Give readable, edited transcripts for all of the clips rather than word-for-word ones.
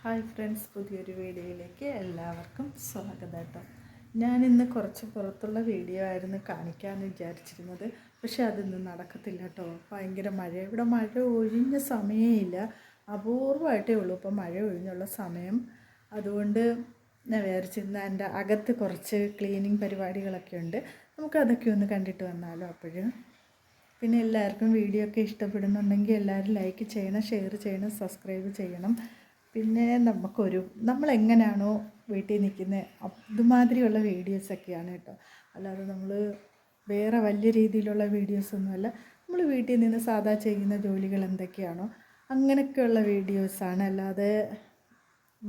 Hi friends, പുതിയൊരു വീഡിയോയിലേക്ക് എല്ലാവർക്കും സ്വാഗതം കേട്ടോ. ഞാനിന്ന് കുറച്ച് പുറത്തുള്ള വീഡിയോ ആയിരുന്നു കാണിക്കാമെന്ന് വിചാരിച്ചിരുന്നത്. പക്ഷെ അതൊന്നും നടക്കത്തില്ല കേട്ടോ. ഭയങ്കര മഴ. ഇവിടെ മഴ ഒഴിഞ്ഞ സമയമില്ല, അപൂർവമായിട്ടേ ഉള്ളൂ ഇപ്പോൾ മഴ ഒഴിഞ്ഞുള്ള സമയം. അതുകൊണ്ട് ഞാൻ വിചാരിച്ചിരുന്ന എൻ്റെ അകത്ത് കുറച്ച് ക്ലീനിങ് പരിപാടികളൊക്കെ ഉണ്ട്, നമുക്കതൊക്കെ ഒന്ന് കണ്ടിട്ട് വന്നാലോ. അപ്പോഴും പിന്നെ എല്ലാവർക്കും വീഡിയോ ഒക്കെ ഇഷ്ടപ്പെടുന്നുണ്ടെങ്കിൽ എല്ലാവരും ലൈക്ക് ചെയ്യണം, ഷെയർ ചെയ്യണം, സബ്സ്ക്രൈബ് ചെയ്യണം. പിന്നെ നമ്മളെങ്ങനെയാണോ വീട്ടിൽ നിൽക്കുന്നത് അതുമാതിരിയുള്ള വീഡിയോസൊക്കെയാണ് കേട്ടോ. അല്ലാതെ നമ്മൾ വേറെ വലിയ രീതിയിലുള്ള വീഡിയോസൊന്നുമല്ല. നമ്മൾ വീട്ടിൽ നിന്ന് സാധാ ചെയ്യുന്ന ജോലികൾ എന്തൊക്കെയാണോ അങ്ങനെയൊക്കെയുള്ള വീഡിയോസാണ്. അല്ലാതെ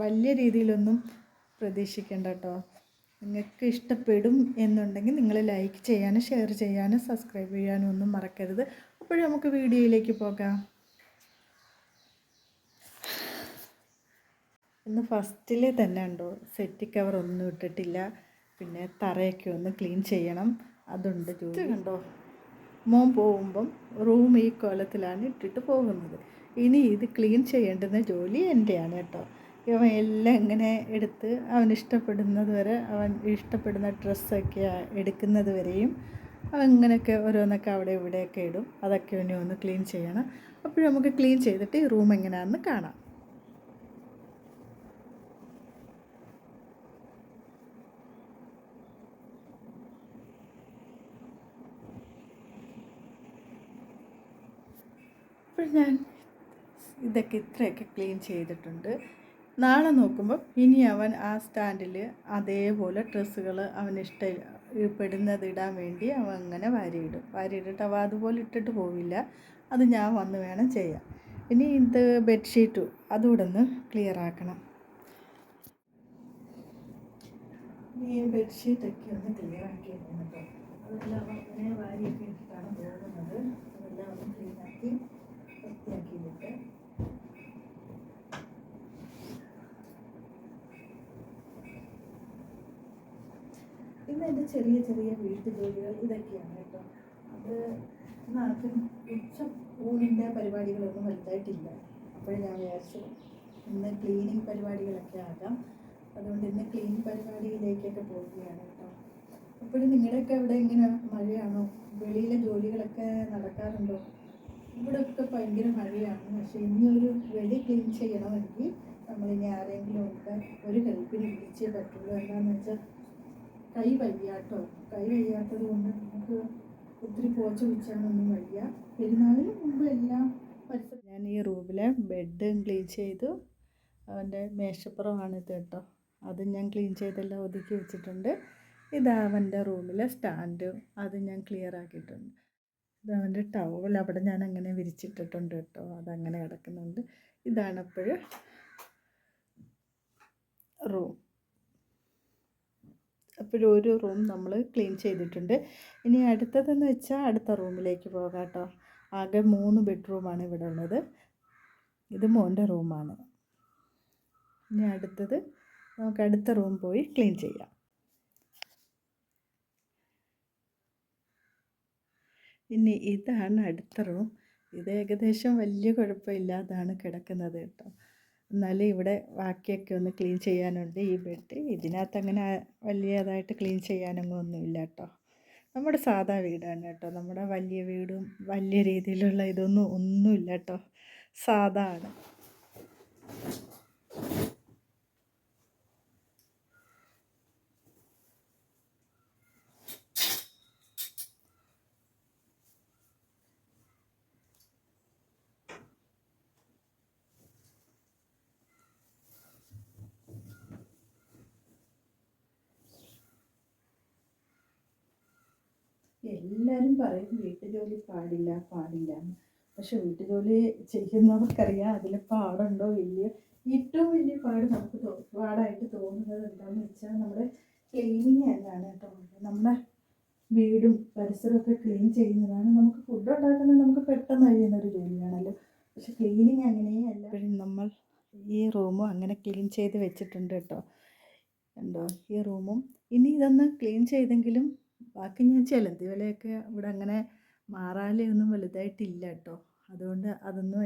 വലിയ രീതിയിലൊന്നും പ്രതീക്ഷിക്കേണ്ട കേട്ടോ. നിങ്ങൾക്ക് ഇഷ്ടപ്പെടും എന്നുണ്ടെങ്കിൽ നിങ്ങൾ ലൈക്ക് ചെയ്യാനും ഷെയർ ചെയ്യാനും സബ്സ്ക്രൈബ് ചെയ്യാനും ഒന്നും മറക്കരുത്. അപ്പോഴും നമുക്ക് വീഡിയോയിലേക്ക് പോകാം. ഇന്ന് ഫസ്റ്റിൽ തന്നെ ഉണ്ടോ, സെറ്റ് കവർ ഒന്നും ഇട്ടിട്ടില്ല. പിന്നെ തറയൊക്കെ ഒന്ന് ക്ലീൻ ചെയ്യണം, അതുണ്ട് ജോലി. കണ്ടോ, മോൻ പോകുമ്പം റൂം ഈ കോലത്തിലാണ് ഇട്ടിട്ട് പോകുന്നത്. ഇനി ഇത് ക്ലീൻ ചെയ്യേണ്ടുന്ന ജോലി എൻ്റെയാണ് കേട്ടോ. ഇവൻ എല്ലാം ഇങ്ങനെ എടുത്ത് അവൻ ഇഷ്ടപ്പെടുന്നത് വരെ, അവൻ ഇഷ്ടപ്പെടുന്ന ഡ്രസ്സൊക്കെ എടുക്കുന്നത് വരെയും അവൻ ഇങ്ങനെയൊക്കെ ഓരോന്നൊക്കെ അവിടെ ഇവിടെയൊക്കെ ഇടും. അതൊക്കെ ഇനി ഒന്ന് ക്ലീൻ ചെയ്യണം. അപ്പോഴും നമുക്ക് ക്ലീൻ ചെയ്തിട്ട് ഈ റൂം എങ്ങനെയാണെന്ന് കാണാം. അപ്പോൾ ഞാൻ ഇതൊക്കെ ഇത്രയൊക്കെ ക്ലീൻ ചെയ്തിട്ടുണ്ട്. നാളെ നോക്കുമ്പോൾ ഇനി അവൻ ആ സ്റ്റാൻഡിൽ അതേപോലെ ഡ്രസ്സുകൾ അവന് ഇഷ്ടപ്പെടുന്നത് ഇടാൻ വേണ്ടി അവൻ അങ്ങനെ വാരിയിട്ടിട്ട് അവൻ അതുപോലെ ഇട്ടിട്ട് പോവില്ല. അത് ഞാൻ വന്ന് വേണം ചെയ്യാൻ. ഇനി ഇത് ബെഡ്ഷീറ്റും അതുകൂടെ ഒന്ന് ക്ലിയർ ആക്കണം. ഈ ബെഡ്ഷീറ്റൊക്കെ ഒന്ന് ക്ലിയർ ആക്കിയിട്ടുണ്ട് കേട്ടോ. അതെല്ലാം അങ്ങനെ വാരിയൊക്കെ ഇട്ടിട്ടാണ് പോകുന്നത്. അതെല്ലാം ഒന്ന് ക്ലീനാക്കി വൃത്തിയാക്കിയിട്ട് ഇന്ന് എൻ്റെ ചെറിയ ചെറിയ വീട്ടുജോലികൾ ഇതൊക്കെയാണ് കേട്ടോ. അത് നാട്ടിൽ ഊണിൻ്റെ പരിപാടികളൊന്നും വലുതായിട്ടില്ല. അപ്പോഴും ഞാൻ വിചാരിച്ചു ഇന്ന് ക്ലീനിങ് പരിപാടികളൊക്കെ ആകാം. അതുകൊണ്ട് ഇന്ന് ക്ലീൻ പരിപാടിയിലേക്കൊക്കെ പോവുകയാണ് കേട്ടോ. അപ്പോഴും നിങ്ങളുടെയൊക്കെ അവിടെ ഇങ്ങനെ മഴയാണോ? വെളിയിലെ ജോലികളൊക്കെ നടക്കാറുണ്ടോ? ഇവിടെയൊക്കെ ഭയങ്കര മഴയാണ്. പക്ഷേ ഇനിയൊരു വെളി ക്ലീൻ ചെയ്യണമെങ്കിൽ നമ്മളിനി ആരെങ്കിലും ഒക്കെ ഒരു ഹെൽപ്പിന് വിളിച്ചേ പറ്റുള്ളൂ. എന്താണെന്ന് വെച്ചാൽ കൈ വയ്യാട്ടോ. കൈ വയ്യാത്തത് കൊണ്ട് നമുക്ക് ഒത്തിരി പോച്ച വെച്ചാണൊന്നും വയ്യ. പെരുന്നാളിന് മുമ്പ് എല്ലാം ഞാൻ ഈ റൂമിലെ ബെഡ് ക്ലീൻ ചെയ്തു. അവൻ്റെ മേശപ്പുറമാണിത് കേട്ടോ. അത് ഞാൻ ക്ലീൻ ചെയ്തെല്ലാം ഒതുക്കി വെച്ചിട്ടുണ്ട്. ഇത് അവൻ്റെ റൂമിലെ സ്റ്റാൻഡ്, അത് ഞാൻ ക്ലിയർ ആക്കിയിട്ടുണ്ട്. ഇത് അവൻ്റെ ടവൽ അവിടെ ഞാൻ അങ്ങനെ വിരിച്ചിട്ടിട്ടുണ്ട് കേട്ടോ. അതങ്ങനെ കിടക്കുന്നുണ്ട്. ഇതാണ് അപ്പോൾ റൂം. അപ്പോഴും ഒരു റൂം നമ്മൾ ക്ലീൻ ചെയ്തിട്ടുണ്ട്. ഇനി അടുത്തതെന്ന് വെച്ചാൽ അടുത്ത റൂമിലേക്ക് പോകാം കേട്ടോ. ആകെ 3 ബെഡ്റൂമാണ് ഇവിടെ ഉള്ളത്. ഇത് മോൻ്റെ റൂമാണ്. ഇനി അടുത്തത് നമുക്ക് അടുത്ത റൂം പോയി ക്ലീൻ ചെയ്യാം. ഇനി ഇതാണ് അടുത്ത റൂം. ഇത് ഏകദേശം വലിയ കുഴപ്പമില്ലാതാണ് കിടക്കുന്നത് കേട്ടോ. എന്നാലും ഇവിടെ ബാക്കിയൊക്കെ ഒന്ന് ക്ലീൻ ചെയ്യാനുണ്ട്. ഈ ബെഡ് ഇതിനകത്ത് അങ്ങനെ വലിയതായിട്ട് ക്ലീൻ ചെയ്യാനൊന്നും ഒന്നുമില്ല കേട്ടോ. നമ്മുടെ സാധാ വീടാണ് കേട്ടോ. നമ്മുടെ വലിയ വീടും വലിയ രീതിയിലുള്ള ഒന്നുമില്ല കേട്ടോ. സാധാ ആണ്. എല്ലാവരും പറയും വീട്ടുജോലി പാടില്ല എന്ന്. പക്ഷെ വീട്ടുജോലി ചെയ്യുന്നവർക്കറിയാം അതിൽ പാടുണ്ടോ ഇല്ലയോ. ഏറ്റവും വലിയ പാട് നമുക്ക് പാടായിട്ട് തോന്നുന്നത് എന്താണെന്ന് വെച്ചാൽ നമ്മുടെ ക്ലീനിങ് തന്നെയാണ് കേട്ടോ. നമ്മുടെ വീടും പരിസരമൊക്കെ ക്ലീൻ ചെയ്യുന്നതാണ്. നമുക്ക് ഫുഡ് ഉണ്ടാക്കുന്നത് നമുക്ക് പെട്ടെന്ന് കഴിയുന്നൊരു ജോലിയാണല്ലോ. പക്ഷെ ക്ലീനിങ് അങ്ങനെയല്ല. നമ്മൾ ഈ റൂമും അങ്ങനെ ക്ലീൻ ചെയ്ത് വെച്ചിട്ടുണ്ട് കേട്ടോ. എന്തോ ഈ റൂമും ഇനി ഇതൊന്ന് ക്ലീൻ ചെയ്തെങ്കിലും ബാക്കി ഞാൻ ചിലന്തി വലയൊക്കെ ഇവിടെ അങ്ങനെ മാറാലൊന്നും വലുതായിട്ടില്ല കേട്ടോ. അതുകൊണ്ട് അതൊന്നും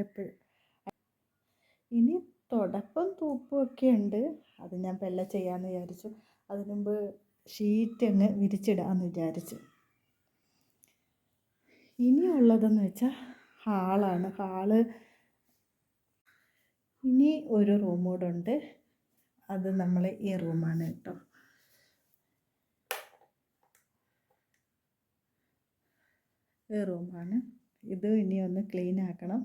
ഇനി തുടപ്പും തൂപ്പും ഒക്കെ ഉണ്ട്. അത് ഞാൻ പെല്ല ചെയ്യാമെന്ന് വിചാരിച്ചു. അതിനു മുമ്പ് ഷീറ്റ് അങ്ങ് വിരിച്ചിടാമെന്ന് വിചാരിച്ചു. ഇനിയുള്ളതെന്ന് വെച്ചാൽ ഹാളാണ്. ഇനി ഒരു റൂം കൂടെ ഉണ്ട്. അത് നമ്മൾ ഈ റൂമാണ് കേട്ടോ. ഈ റൂമാണ്. ഇത് ഇനി ഒന്ന് ക്ലീൻ ആക്കണം.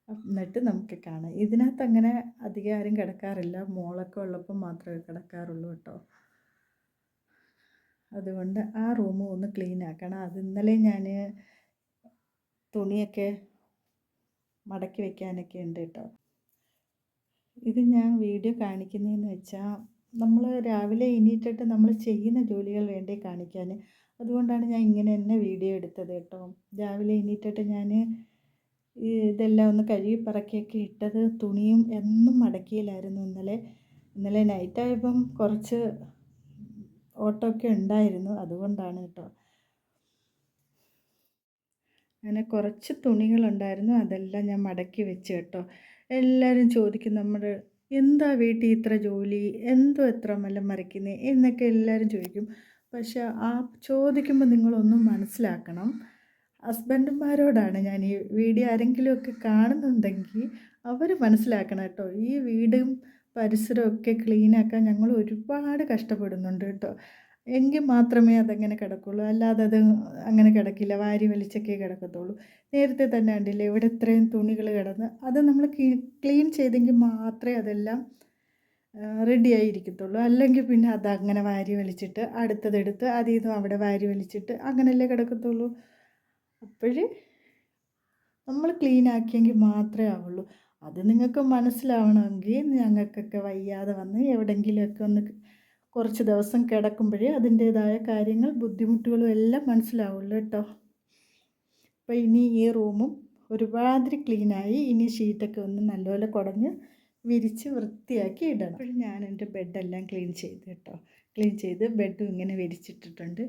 എന്നിട്ട് നമുക്ക് കാണാം. ഇതിനകത്ത് അങ്ങനെ അധികം ആരും കിടക്കാറില്ല. മോളൊക്കെ ഉള്ളപ്പോൾ മാത്രമേ കിടക്കാറുള്ളൂ കേട്ടോ. അതുകൊണ്ട് ആ റൂം ഒന്ന് ക്ലീൻ ആക്കണം. അത് ഇന്നലെ ഞാൻ തുണിയൊക്കെ മടക്കി വെക്കാനൊക്കെ ഉണ്ട് കേട്ടോ. ഇത് ഞാൻ വീഡിയോ കാണിക്കുന്നതെന്ന് വെച്ചാൽ നമ്മൾ രാവിലെ എണീറ്റിട്ട് നമ്മൾ ചെയ്യുന്ന ജോലികൾ വേണ്ടേ കാണിക്കാൻ. അതുകൊണ്ടാണ് ഞാൻ ഇങ്ങനെ തന്നെ വീഡിയോ എടുത്തത് കേട്ടോ. രാവിലെ എണീറ്റിട്ട് ഞാൻ ഇതെല്ലാം ഒന്ന് കഴുകി പറക്കിയൊക്കെ ഇട്ടത്. തുണിയും എന്നും മടക്കിയില്ലായിരുന്നു ഇന്നലെ നൈറ്റായപ്പം കുറച്ച് ഓട്ടമൊക്കെ ഉണ്ടായിരുന്നു. അതുകൊണ്ടാണ് കേട്ടോ. അങ്ങനെ കുറച്ച് തുണികളുണ്ടായിരുന്നു. അതെല്ലാം ഞാൻ മടക്കി വെച്ച് കേട്ടോ. എല്ലാവരും ചോദിക്കും നമ്മുടെ എന്താ വീട്ടിൽ ഇത്ര ജോലി, എന്തോ എത്ര മല്ലം മറിക്കുന്നത് എന്നൊക്കെ എല്ലാവരും ചോദിക്കും. പക്ഷെ ആ ചോദിക്കുമ്പോൾ നിങ്ങളൊന്നും മനസ്സിലാക്കണം. ഹസ്ബൻഡുമാരോടാണ് ഞാൻ ഈ വീഡിയോ ആരെങ്കിലുമൊക്കെ കാണുന്നുണ്ടെങ്കിൽ അവർ മനസ്സിലാക്കണം കേട്ടോ. ഈ വീടും പരിസരമൊക്കെ ക്ലീനാക്കാൻ ഞങ്ങൾ ഒരുപാട് കഷ്ടപ്പെടുന്നുണ്ട് കേട്ടോ. എങ്കിൽ മാത്രമേ അതങ്ങനെ കിടക്കുള്ളൂ. അല്ലാതെ അത് അങ്ങനെ കിടക്കില്ല. വാരി വലിച്ചൊക്കെ കിടക്കത്തുള്ളൂ. നേരത്തെ തന്നെ കണ്ടില്ലേ ഇവിടെ ഇത്രയും തുണികൾ കിടന്ന്. അത് നമ്മൾ ക്ലീൻ ചെയ്തെങ്കിൽ മാത്രമേ അതെല്ലാം റെഡിയായിരിക്കത്തുള്ളൂ. അല്ലെങ്കിൽ പിന്നെ അതങ്ങനെ വാരി വലിച്ചിട്ട് അടുത്തതെടുത്ത് അതിൽ നിന്നും അവിടെ വാരി വലിച്ചിട്ട് അങ്ങനെയല്ലേ കിടക്കത്തുള്ളൂ. അപ്പോൾ നമ്മൾ ക്ലീൻ ആക്കിയെങ്കിൽ മാത്രമേ ആവുള്ളൂ. അത് നിങ്ങൾക്ക് മനസ്സിലാവണമെങ്കിൽ ഞങ്ങൾക്കൊക്കെ വയ്യാതെ വന്ന് എവിടെയെങ്കിലുമൊക്കെ ഒന്ന് കുറച്ച് ദിവസം കിടക്കുമ്പോഴേ അതിൻ്റേതായ കാര്യങ്ങൾ ബുദ്ധിമുട്ടുകളും എല്ലാം മനസ്സിലാവുള്ളൂ കേട്ടോ. അപ്പോൾ ഇനി ഈ റൂമും ഒരുമാതിരി ക്ലീനായി. ഇനി ഷീറ്റൊക്കെ ഒന്ന് നല്ലപോലെ കുടഞ്ഞ് വിരിച്ച് വൃത്തിയാക്കി ഇടണം. അപ്പോൾ ഞാൻ എൻ്റെ ബെഡെല്ലാം ക്ലീൻ ചെയ്ത് കേട്ടോ. ക്ലീൻ ചെയ്ത് ബെഡും ഇങ്ങനെ വിരിച്ചിട്ടിട്ടുണ്ട്.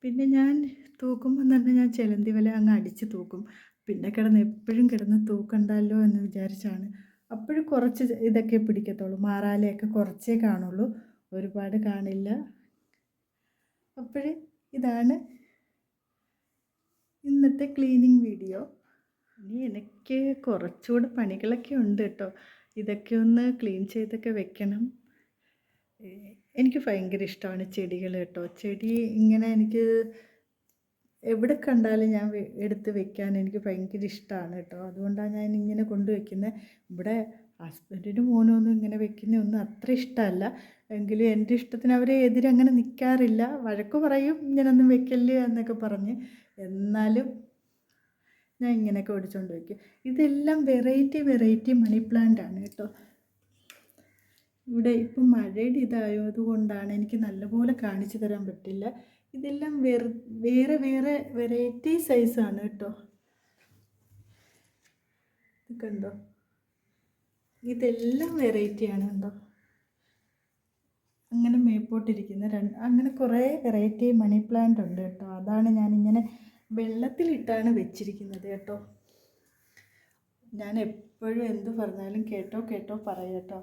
പിന്നെ ഞാൻ തൂക്കുമ്പോൾ തന്നെ ഞാൻ ചിലന്തി വല അങ്ങ് അടിച്ച് തൂക്കും. പിന്നെ എപ്പോഴും കിടന്ന് തൂക്കണ്ടല്ലോ എന്ന് വിചാരിച്ചാണ്. അപ്പോഴും കുറച്ച് ഇതൊക്കെ പിടിക്കത്തുള്ളൂ. മാറാലയൊക്കെ കുറച്ചേ കാണുള്ളൂ, ഒരുപാട് കാണില്ല. അപ്പോൾ ഇതാണ് ഇന്നത്തെ ക്ലീനിങ് വീഡിയോ. ഇനി എനിക്ക് കുറച്ചുകൂടെ പണികളൊക്കെ ഉണ്ട് കേട്ടോ. ഇതൊക്കെ ഒന്ന് ക്ലീൻ ചെയ്തൊക്കെ വെക്കണം. എനിക്ക് ഭയങ്കര ഇഷ്ടമാണ് ചെടികൾ കേട്ടോ. ചെടി ഇങ്ങനെ എനിക്ക് എവിടെ കണ്ടാലും ഞാൻ എടുത്ത് വെക്കാൻ എനിക്ക് ഭയങ്കര ഇഷ്ടമാണ് കേട്ടോ. അതുകൊണ്ടാണ് ഞാൻ ഇങ്ങനെ കൊണ്ടുവയ്ക്കുന്നത്. ഇവിടെ ഹസ്ബൻഡിനും മോനൊന്നും ഇങ്ങനെ വെക്കുന്നതൊന്നും അത്ര ഇഷ്ടമല്ല. എങ്കിലും എൻ്റെ ഇഷ്ടത്തിന് അവർ എതിരങ്ങനെ നിൽക്കാറില്ല. വഴക്ക് പറയും ഇങ്ങനൊന്നും വെക്കല്ലേ എന്നൊക്കെ പറഞ്ഞ്. എന്നാലും ഞാൻ ഇങ്ങനെയൊക്കെ ഓടിച്ചുകൊണ്ട് വയ്ക്കും. ഇതെല്ലാം വെറൈറ്റി മണി പ്ലാന്റ് ആണ് കേട്ടോ. ഇവിടെ ഇപ്പം മഴയുടെ ഇതായതുകൊണ്ടാണ് എനിക്ക് നല്ലപോലെ കാണിച്ചു തരാൻ പറ്റില്ല. ഇതെല്ലാം വേറെ വെറൈറ്റി സൈസാണ് കേട്ടോ. കണ്ടോ, ഇതെല്ലാം വെറൈറ്റിയാണ് കണ്ടോ. അങ്ങനെ മേപ്പോട്ടിരിക്കുന്ന അങ്ങനെ കുറേ വെറൈറ്റി മണി പ്ലാന്റ് ഉണ്ട് കേട്ടോ. അതാണ് ഞാനിങ്ങനെ വെള്ളത്തിലിട്ടാണ് വെച്ചിരിക്കുന്നത് കേട്ടോ. ഞാൻ എപ്പോഴും എന്ത് പറഞ്ഞാലും കേട്ടോ പറയാം കേട്ടോ.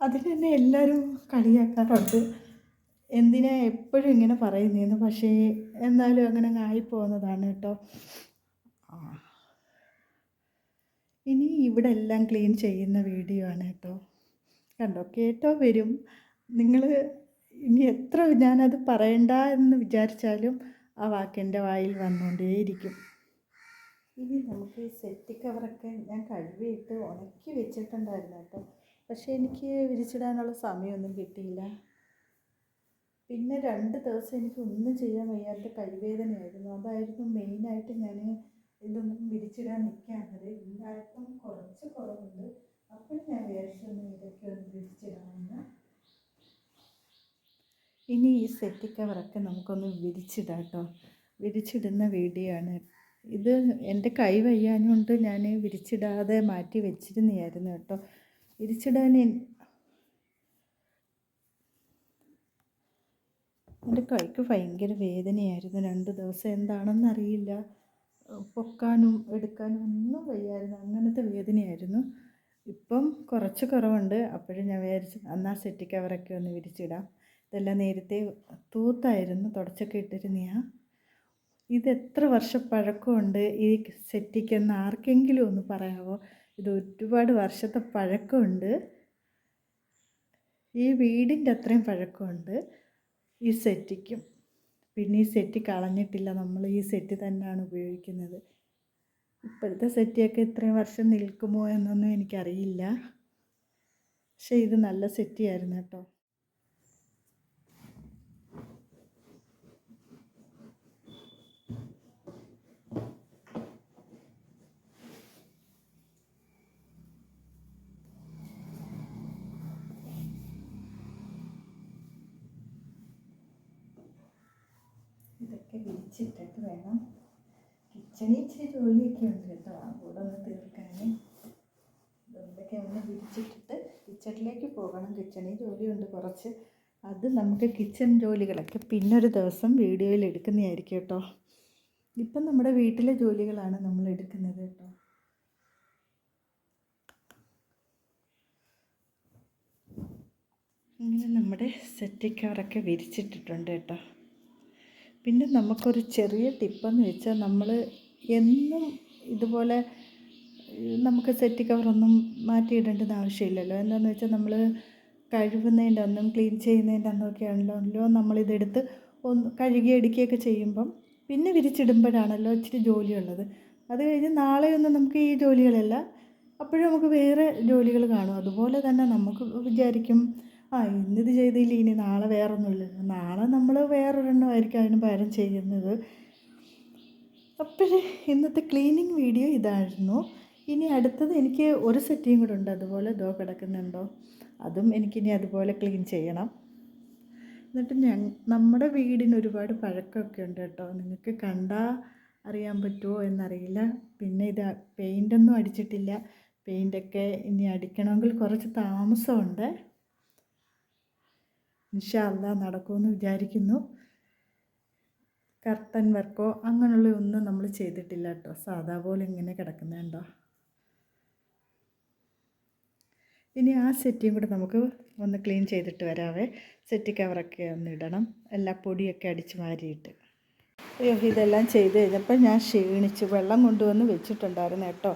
അതിന് തന്നെ എല്ലാവരും കളിയാക്കാറുണ്ട്, എന്തിനാ എപ്പോഴും ഇങ്ങനെ പറയുന്നതെന്ന്. പക്ഷേ എന്നാലും അങ്ങനെ ആയിപ്പോകുന്നതാണ് കേട്ടോ. ഇനി ഇവിടെ എല്ലാം ക്ലീൻ ചെയ്യുന്ന വീഡിയോ ആണ് കേട്ടോ. കണ്ടോ, കേട്ടോ വരും. നിങ്ങൾ ഇനി എത്ര ഞാനത് പറയണ്ട എന്ന് വിചാരിച്ചാലും ആ വാക്കെൻ്റെ വായിൽ വന്നുകൊണ്ടേയിരിക്കും. ഇനി നമുക്ക് ഈ സെറ്റ് കവറൊക്കെ ഞാൻ കഴുകിയിട്ട് ഉണക്കി വെച്ചിട്ടുണ്ടായിരുന്നു കേട്ടോ. പക്ഷേ എനിക്ക് വിരിച്ചിടാനുള്ള സമയമൊന്നും കിട്ടിയില്ല. പിന്നെ 2 ദിവസം എനിക്ക് ഒന്നും ചെയ്യാൻ വയ്യാത്ത കൈവേദനയായിരുന്നു. അതായിരുന്നു മെയിനായിട്ട് ഞാൻ ഇതൊന്നും വിരിച്ചിടാൻ നിൽക്കാറുണ്ട്. ഇന്നായപ്പം കുറച്ച് കുറവുണ്ട്. അപ്പോൾ ഞാൻ വിചാരിച്ചൊന്നും ഇതൊക്കെ ഒന്ന് വിരിച്ചിടാമെന്ന്. ഇനി ഈ സെറ്റ് കവറൊക്കെ നമുക്കൊന്ന് വിരിച്ചിടാം കേട്ടോ. വിരിച്ചിടുന്ന വീഡിയോ ആണ് ഇത്. എൻ്റെ കൈ വയ്യാഞ്ഞുകൊണ്ട് ഞാൻ വിരിച്ചിടാതെ മാറ്റി വെച്ചിരുന്നതായിരുന്നു കേട്ടോ. വിരിച്ചിടാൻ എൻ്റെ കൈക്ക് ഭയങ്കര വേദനയായിരുന്നു 2 ദിവസം. എന്താണെന്നറിയില്ല, പൊക്കാനും എടുക്കാനും ഒന്നും വയ്യായിരുന്നു. അങ്ങനത്തെ വേദന വേദനയായിരുന്നു. ഇപ്പം കുറച്ച് കുറവുണ്ട്. അപ്പോഴും ഞാൻ വിചാരിച്ചു എന്നാൽ സെറ്റ് കവറൊക്കെ ഒന്ന് വിരിച്ചിടാം. ഇതെല്ലാം നേരത്തെ തൂത്തായിരുന്നു, തുടച്ചൊക്കെ ഇട്ടിരുന്നതാണ്. ഇത് എത്ര വർഷം പഴക്കമുണ്ട് ഈ സെറ്റിക്കെന്ന് ആർക്കെങ്കിലും ഒന്ന് പറയാമോ? ഇത് ഒരുപാട് വർഷത്തെ പഴക്കമുണ്ട്. ഈ വീടിൻ്റെ അത്രയും പഴക്കമുണ്ട് ഈ സെറ്റിക്കും. പിന്നെ ഈ സെറ്റ് കളഞ്ഞിട്ടില്ല, നമ്മൾ ഈ സെറ്റ് തന്നെയാണ് ഉപയോഗിക്കുന്നത്. ഇപ്പോഴത്തെ സെറ്റിയൊക്കെ ഇത്രയും വർഷം നിൽക്കുമോ എന്നൊന്നും എനിക്കറിയില്ല. പക്ഷേ ഇത് നല്ല സെറ്റിയായിരുന്നു കേട്ടോ. ഇതൊക്കെ വിരിച്ചിട്ടിട്ട് വേണം. കിച്ചണിൽ ഇച്ചിരി ജോലിയൊക്കെ ഉണ്ട് കേട്ടോ, കൂടെ ഒന്ന് തീർക്കാൻ. ഇതൊക്കെ ഒന്ന് വിരിച്ചിട്ടിട്ട് കിച്ചണിലേക്ക് പോകണം. കിച്ചണിൽ ജോലിയുണ്ട് കുറച്ച്. അത് നമുക്ക് കിച്ചൺ ജോലികളൊക്കെ പിന്നൊരു ദിവസം വീഡിയോയിൽ എടുക്കുന്നതായിരിക്കും കേട്ടോ. ഇപ്പം നമ്മുടെ വീട്ടിലെ ജോലികളാണ് നമ്മൾ എടുക്കുന്നത് കേട്ടോ. ഇങ്ങനെ നമ്മുടെ സെറ്റ് കവറൊക്കെ വിരിച്ചിട്ടിട്ടുണ്ട് കേട്ടോ. പിന്നെ നമുക്കൊരു ചെറിയ ടിപ്പെന്ന് വെച്ചാൽ, നമ്മൾ എന്നും ഇതുപോലെ നമുക്ക് സെറ്റ് കവറൊന്നും മാറ്റിയിടേണ്ടത് ആവശ്യമില്ലല്ലോ. എന്താണെന്ന് വെച്ചാൽ നമ്മൾ കഴുകുന്നതിൻ്റെ അന്നും ക്ലീൻ ചെയ്യുന്നതിൻ്റെ അന്നൊക്കെയാണല്ലോ നമ്മളിതെടുത്ത് ഒന്ന് കഴുകി അടിക്കുകയൊക്കെ ചെയ്യുമ്പം പിന്നെ വിരിച്ചിടുമ്പോഴാണല്ലോ ഇച്ചിരി ജോലിയുള്ളത്. അത് കഴിഞ്ഞ് നാളെയൊന്നും നമുക്ക് ഈ ജോലികളല്ല, അപ്പോഴും നമുക്ക് വേറെ ജോലികൾ കാണും. അതുപോലെ തന്നെ നമുക്ക് വിചാരിക്കും ഇന്നിത് ചെയ്തില്ല, ഇനി നാളെ വേറൊന്നുമില്ലല്ലോ. നാളെ നമ്മൾ വേറൊരെണ്ണമായിരിക്കും അതിന് പകരം ചെയ്യുന്നത്. അപ്പോൾ ഇന്നത്തെ ക്ലീനിങ് വീഡിയോ ഇതായിരുന്നു. ഇനി അടുത്തത് എനിക്ക് ഒരു സെറ്റിയും കൂടെ ഉണ്ട്, അതുപോലെ കിടക്കുന്നുണ്ടോ, അതും എനിക്കിനി അതുപോലെ ക്ലീൻ ചെയ്യണം. എന്നിട്ട് നമ്മുടെ വീടിന് ഒരുപാട് പഴക്കമൊക്കെ ഉണ്ട് കേട്ടോ. നിങ്ങൾക്ക് കണ്ടാൽ അറിയാൻ പറ്റുമോ എന്നറിയില്ല. പിന്നെ ഇത് പെയിൻ്റൊന്നും അടിച്ചിട്ടില്ല. പെയിൻ്റൊക്കെ ഇനി അടിക്കണമെങ്കിൽ കുറച്ച് താമസമുണ്ട്. ഇൻഷാ അല്ലാഹ് നടക്കുമെന്ന് വിചാരിക്കുന്നു. കർട്ടൻ വർക്കോ അങ്ങനെയുള്ള ഒന്നും നമ്മൾ ചെയ്തിട്ടില്ല കേട്ടോ. സാധാ പോലെ ഇങ്ങനെ കിടക്കുന്നുണ്ടോ. ഇനി ആ സെറ്റിയും കൂടെ നമുക്ക് ഒന്ന് ക്ലീൻ ചെയ്തിട്ട് വരാവേ. സെറ്റ് കവറൊക്കെ ഒന്ന് ഇടണം, എല്ലാ പൊടിയൊക്കെ അടിച്ച് മാറിയിട്ട്. ഇതെല്ലാം ചെയ്ത് കഴിഞ്ഞപ്പോൾ ഞാൻ ക്ഷീണിച്ച് വെള്ളം കൊണ്ടുവന്ന് വെച്ചിട്ടുണ്ടായിരുന്നു കേട്ടോ.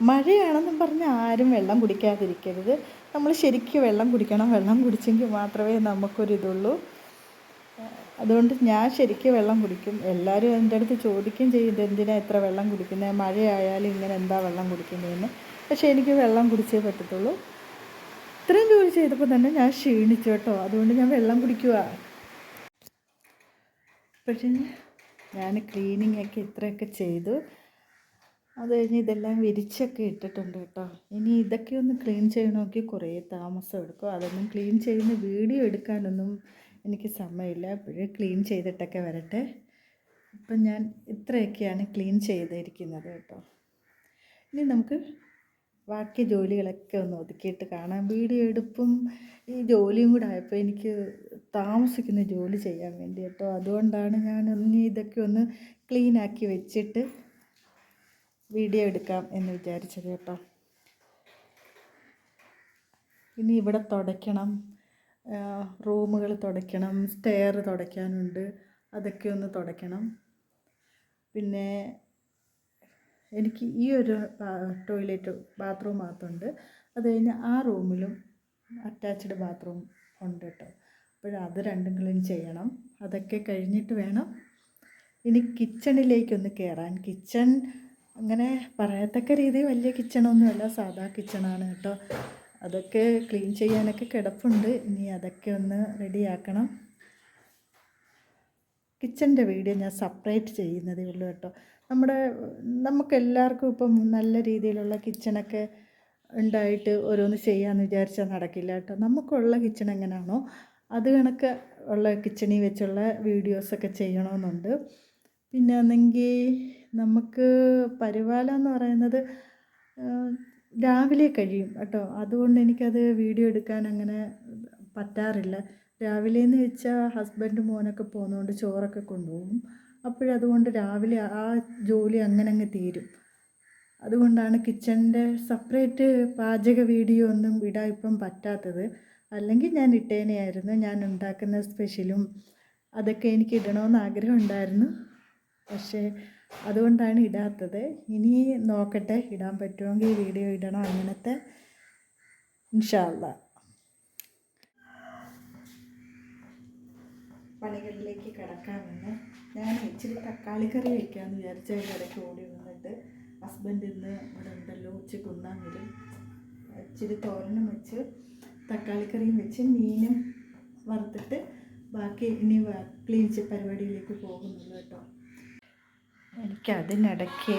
മഴയാണെന്നും പറഞ്ഞ് ആരും വെള്ളം കുടിക്കാതിരിക്കരുത്. നമ്മൾ ശരിക്കും വെള്ളം കുടിക്കണം. വെള്ളം കുടിച്ചെങ്കിൽ മാത്രമേ നമുക്കൊരിതുള്ളൂ. അതുകൊണ്ട് ഞാൻ ശരിക്കും വെള്ളം കുടിക്കും. എല്ലാവരും എൻ്റെ അടുത്ത് ചോദിക്കുകയും ചെയ്യും, ഇതെന്തിനാണ് ഇത്ര വെള്ളം കുടിക്കുന്നത്, മഴയായാലും ഇങ്ങനെ എന്താ വെള്ളം കുടിക്കുന്നതെന്ന്. പക്ഷേ എനിക്ക് വെള്ളം കുടിച്ചേ പറ്റത്തുള്ളൂ. ഇത്രയും ജോലി ചെയ്തപ്പോൾ തന്നെ ഞാൻ ക്ഷീണിച്ചു കേട്ടോ. അതുകൊണ്ട് ഞാൻ വെള്ളം കുടിക്കുക. പക്ഷേ ഞാൻ ക്ലീനിങ്ങൊക്കെ ഇത്രയൊക്കെ ചെയ്തു. അത് കഴിഞ്ഞ് ഇതെല്ലാം വിരിച്ചൊക്കെ ഇട്ടിട്ടുണ്ട് കേട്ടോ. ഇനി ഇതൊക്കെ ഒന്ന് ക്ലീൻ ചെയ്യണമെങ്കിൽ കുറേ താമസം എടുക്കും. അതൊന്നും ക്ലീൻ ചെയ്യുന്ന വീഡിയോ എടുക്കാനൊന്നും എനിക്ക് സമയമില്ല. അപ്പോഴേ ക്ലീൻ ചെയ്തിട്ടൊക്കെ വരട്ടെ. ഇപ്പം ഞാൻ ഇത്രയൊക്കെയാണ് ക്ലീൻ ചെയ്തിരിക്കുന്നത് കേട്ടോ. ഇനി നമുക്ക് ബാക്കി ജോലികളൊക്കെ ഒന്ന് ഒതുക്കിയിട്ട് കാണാം. വീഡിയോ എടുപ്പും ഈ ജോലിയും കൂടെ ആയപ്പോൾ എനിക്ക് താമസിക്കുന്ന ജോലി ചെയ്യാൻ വേണ്ടി കേട്ടോ. അതുകൊണ്ടാണ് ഞാൻ ഇതൊക്കെ ഒന്ന് ക്ലീനാക്കി വെച്ചിട്ട് വീഡിയോ എടുക്കാം എന്ന് വിചാരിച്ചത് കേട്ടോ. ഇനി ഇവിടെ തുടയ്ക്കണം, റൂമുകൾ തുടയ്ക്കണം, സ്റ്റെയർ തുടയ്ക്കാനുണ്ട്, അതൊക്കെ ഒന്ന് തുടയ്ക്കണം. പിന്നെ എനിക്ക് ഈ ഒരു ബാത്റൂം മാത്രമുണ്ട്. അത് കഴിഞ്ഞ് ആ റൂമിലും അറ്റാച്ച്ഡ് ബാത്റൂം ഉണ്ട് കേട്ടോ. അത് രണ്ടും ക്ലീൻ ചെയ്യണം. അതൊക്കെ കഴിഞ്ഞിട്ട് വേണം ഇനി കിച്ചണിലേക്കൊന്ന് കയറാൻ. കിച്ചൺ അങ്ങനെ പറയത്തക്ക രീതി വലിയ കിച്ചണൊന്നുമല്ല, സാധാ കിച്ചണാണ് കേട്ടോ. അതൊക്കെ ക്ലീൻ ചെയ്യാനൊക്കെ കിടപ്പുണ്ട്. ഇനി അതൊക്കെ ഒന്ന് റെഡിയാക്കണം. കിച്ചൻ്റെ വീഡിയോ ഞാൻ സെപ്പറേറ്റ് ചെയ്യുന്നതേ ഉള്ളൂ കേട്ടോ. നമുക്കെല്ലാവർക്കും ഇപ്പം നല്ല രീതിയിലുള്ള കിച്ചണൊക്കെ ഉണ്ടായിട്ട് ഓരോന്ന് ചെയ്യാമെന്ന് വിചാരിച്ചാൽ നടക്കില്ല കേട്ടോ. നമുക്കുള്ള കിച്ചൺ എങ്ങനെയാണോ അത് കണക്ക് ഉള്ള കിച്ചണിൽ വെച്ചുള്ള വീഡിയോസൊക്കെ ചെയ്യണമെന്നുണ്ട്. പിന്നെ ആണെങ്കിൽ നമുക്ക് പരിപാലനം എന്ന് പറയുന്നത് രാവിലെ കഴിയും കേട്ടോ. അതുകൊണ്ട് എനിക്കത് വീഡിയോ എടുക്കാൻ അങ്ങനെ പറ്റാറില്ല. രാവിലെയെന്ന് വെച്ചാൽ ഹസ്ബൻഡ് മോനൊക്കെ പോകുന്നതുകൊണ്ട് ചോറൊക്കെ കൊണ്ടുപോകും. അപ്പോഴതുകൊണ്ട് രാവിലെ ആ ജോലി അങ്ങനെ അങ്ങ് തീരും. അതുകൊണ്ടാണ് കിച്ചണിൻ്റെ സെപ്പറേറ്റ് പാചക വീഡിയോ ഒന്നും ഇടാൻ ഇപ്പം പറ്റാത്തത്. അല്ലെങ്കിൽ ഞാൻ ഇട്ടേനെയായിരുന്നു. ഞാൻ ഉണ്ടാക്കുന്ന സ്പെഷ്യലും അതൊക്കെ എനിക്ക് ഇടണമെന്ന് ആഗ്രഹം ഉണ്ടായിരുന്നു. പക്ഷേ അതുകൊണ്ടാണ് ഇടാത്തത്. ഇനി നോക്കട്ടെ, ഇടാൻ പറ്റുമെങ്കിൽ വീഡിയോ ഇടണം അങ്ങനത്തെ, ഇൻഷാ അല്ലാ. പണികളിലേക്ക് കിടക്കാമെന്ന് ഞാൻ ഇച്ചിരി തക്കാളി കറി വയ്ക്കാമെന്ന് വിചാരിച്ചതിൻ്റെ ഇടയ്ക്ക് ഓടി വന്നിട്ട് ഹസ്ബൻഡ് ഇന്ന് ഇവിടെ ഉണ്ടല്ലോ, ഉച്ചയ്ക്ക് ഉണ്ണാൻ വരും. ഇച്ചിരി തോരനും വെച്ച് തക്കാളി കറിയും വെച്ച് മീനും വറുത്തിട്ട് ബാക്കി ഇനി ക്ലീൻ പരിപാടിയിലേക്ക് പോകുന്നുള്ളൂ കേട്ടോ. എനിക്കതിനിടയ്ക്ക്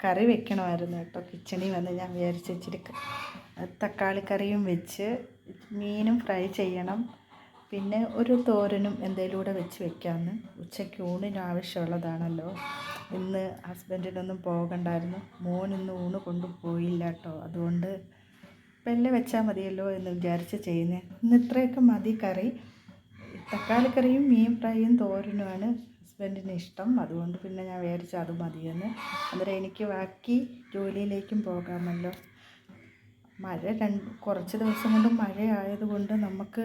കറി വെക്കണമായിരുന്നു കേട്ടോ. കിച്ചണിൽ വന്ന് ഞാൻ വിചാരിച്ച ഇച്ചിരി തക്കാളി കറിയും വെച്ച് മീനും ഫ്രൈ ചെയ്യണം, പിന്നെ ഒരു തോരനും എന്തെങ്കിലും കൂടെ വെച്ച് വെക്കാമെന്ന്. ഉച്ചയ്ക്ക് ഊണിന് ആവശ്യമുള്ളതാണല്ലോ. ഇന്ന് ഹസ്ബൻഡിനൊന്നും പോകണ്ടായിരുന്നു. മോൻ ഇന്ന് ഊണ് കൊണ്ടുപോയില്ല കേട്ടോ. അതുകൊണ്ട് പെല്ലെ വെച്ചാൽ മതിയല്ലോ എന്ന് വിചാരിച്ച് ചെയ്യുന്നത്. ഇന്ന് ഇത്രയൊക്കെ മതി കറി. തക്കാളി കറിയും മീൻ ഫ്രൈയും തോരനുമാണ് ഹസ്ബൻഡിന് ഇഷ്ടം. അതുകൊണ്ട് പിന്നെ ഞാൻ വിചാരിച്ചു അത് മതിയെന്ന്. അന്നേരം എനിക്ക് ബാക്കി ജോലിയിലേക്കും പോകാമല്ലോ. മഴ കുറച്ച് ദിവസം കൊണ്ട് മഴ ആയതുകൊണ്ട് നമുക്ക്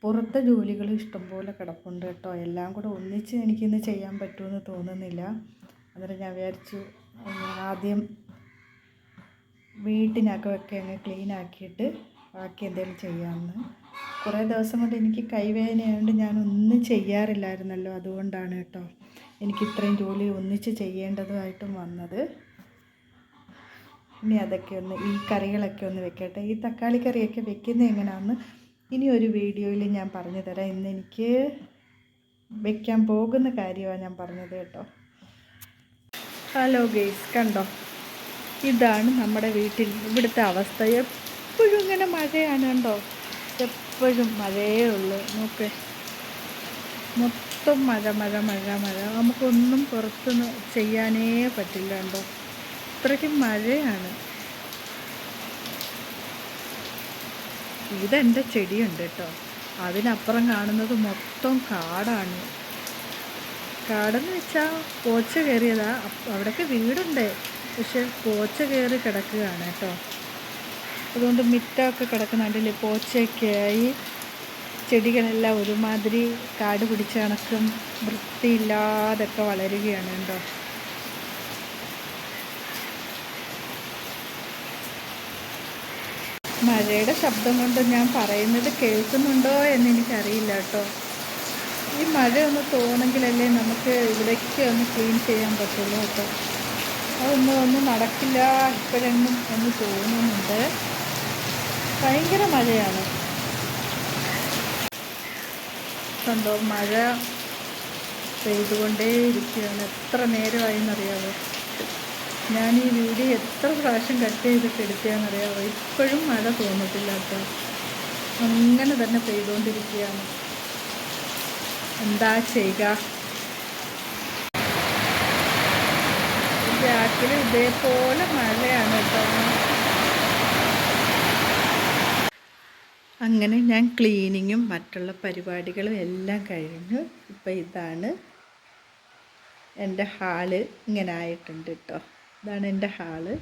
പുറത്തെ ജോലികൾ ഇഷ്ടംപോലെ കിടപ്പുണ്ട് കേട്ടോ. എല്ലാം കൂടെ ഒന്നിച്ച് എനിക്കിന്ന് ചെയ്യാൻ പറ്റുമെന്ന് തോന്നുന്നില്ല. അന്നേരം ഞാൻ വിചാരിച്ചു ആദ്യം വീട്ടിനകമൊക്കെ അങ്ങ് ക്ലീൻ ആക്കിയിട്ട് ബാക്കി എന്തെങ്കിലും ചെയ്യാമെന്ന്. കുറേ ദിവസം കൊണ്ട് എനിക്ക് കൈവേദനയായതുകൊണ്ട് ഞാനൊന്നും ചെയ്യാറില്ലായിരുന്നല്ലോ. അതുകൊണ്ടാണ് കേട്ടോ എനിക്ക് ഇത്രയും ജോലി ഒന്നിച്ച് ചെയ്യേണ്ടതായിട്ടും വന്നത്. ഇനി അതൊക്കെ ഒന്ന്, ഈ കറികളൊക്കെ ഒന്ന് വെക്കട്ടെ. ഈ തക്കാളി കറിയൊക്കെ വെക്കുന്നത് എങ്ങനെയാണെന്ന് ഇനി ഒരു വീഡിയോയിൽ ഞാൻ പറഞ്ഞു തരാം. ഇന്ന് എനിക്ക് വെക്കാൻ പോകുന്ന കാര്യമാണ് ഞാൻ പറഞ്ഞത് കേട്ടോ. ഹലോ ഗെയ്സ്, കണ്ടോ, ഇതാണ് നമ്മുടെ വീട്ടിൽ ഇവിടുത്തെ അവസ്ഥ. എപ്പോഴും ഇങ്ങനെ മഴയാണ് കണ്ടോ, എപ്പോഴും മഴയേ ഉള്ളൂ. നോക്ക്, മൊത്തം മഴ മഴ മഴ മഴ. നമുക്കൊന്നും പുറത്തുനിന്ന് ചെയ്യാനേ പറ്റില്ല കണ്ടോ, അത്രയ്ക്കും മഴയാണ്. ഇതെൻ്റെ ചെടിയുണ്ട് കേട്ടോ. അതിനപ്പുറം കാണുന്നത് മൊത്തം കാടാണ്. കാടെന്ന് വെച്ചാൽ പോച്ച കയറിയതാ. അവിടെയൊക്കെ വീടുണ്ട്, പക്ഷെ പോച്ച കയറി കിടക്കുകയാണ് കേട്ടോ. അതുകൊണ്ട് മിറ്റമൊക്കെ കിടക്കുന്നുണ്ടല്ലേ, പോച്ചയൊക്കെയായി ചെടികളെല്ലാം ഒരുമാതിരി കാട് പിടിച്ച കണക്കും വൃത്തിയില്ലാതൊക്കെ വളരുകയാണ് കേട്ടോ. മഴയുടെ ശബ്ദം കൊണ്ട് ഞാൻ പറയുന്നത് കേൾക്കുന്നുണ്ടോ എന്ന് എനിക്കറിയില്ല കേട്ടോ. ഈ മഴ ഒന്ന് തോന്നെങ്കിലല്ലേ നമുക്ക് ഇവിടേക്ക് ഒന്ന് ക്ലീൻ ചെയ്യാൻ പറ്റുള്ളൂ കേട്ടോ. അതൊന്നും നടക്കില്ല ഇപ്പോഴെങ്ങും എന്ന് തോന്നുന്നുണ്ട്. ഭയങ്കര മഴയാണ് കണ്ടോ, മഴ പെയ്തുകൊണ്ടേ ഇരിക്കുകയാണ്. എത്ര നേരമായി എന്നറിയാമോ, ഞാൻ ഈ വീഡിയോ എത്ര പ്രാവശ്യം കട്ട് ചെയ്തിട്ട് എടുക്കുകയെന്നറിയാമോ. ഇപ്പോഴും മഴ തോന്നത്തില്ല കേട്ടോ. അങ്ങനെ തന്നെ പെയ്തുകൊണ്ടിരിക്കുകയാണ്. എന്താ ചെയ്യുക, രാത്രി ഇതേപോലെ മഴയാണ് കേട്ടോ. അങ്ങനെ ഞാൻ ക്ലീനിങ്ങും മറ്റുള്ള പരിപാടികളും എല്ലാം കഴിഞ്ഞു. ഇപ്പം ഇതാണ് എൻ്റെ ഹാള്, ഇങ്ങനെ ആയിട്ടുണ്ട് കേട്ടോ. ഇതാണ് എൻ്റെ ഹാള്.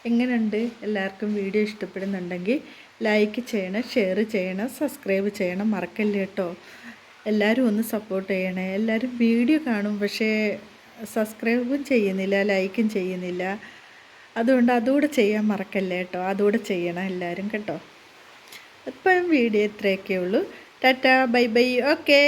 എങ്ങനെയുണ്ട്? എല്ലാവർക്കും വീഡിയോ ഇഷ്ടപ്പെടുന്നുണ്ടെങ്കിൽ ലൈക്ക് ചെയ്യണം, ഷെയർ ചെയ്യണം, സബ്സ്ക്രൈബ് ചെയ്യണം, മറക്കല്ലേ കേട്ടോ. എല്ലാവരും ഒന്ന് സപ്പോർട്ട് ചെയ്യണേ. എല്ലാവരും വീഡിയോ കാണും, പക്ഷേ സബ്സ്ക്രൈബും ചെയ്യുന്നില്ല, ലൈക്കും ചെയ്യുന്നില്ല. അതുകൊണ്ട് അതുകൂടെ ചെയ്യാൻ മറക്കല്ലേ കേട്ടോ. അതുകൂടെ ചെയ്യണം എല്ലാവരും കേട്ടോ. ഇപ്പം വീഡിയോ ഇത്രയൊക്കെ ഉള്ളൂ. Tata, bye bye, okay.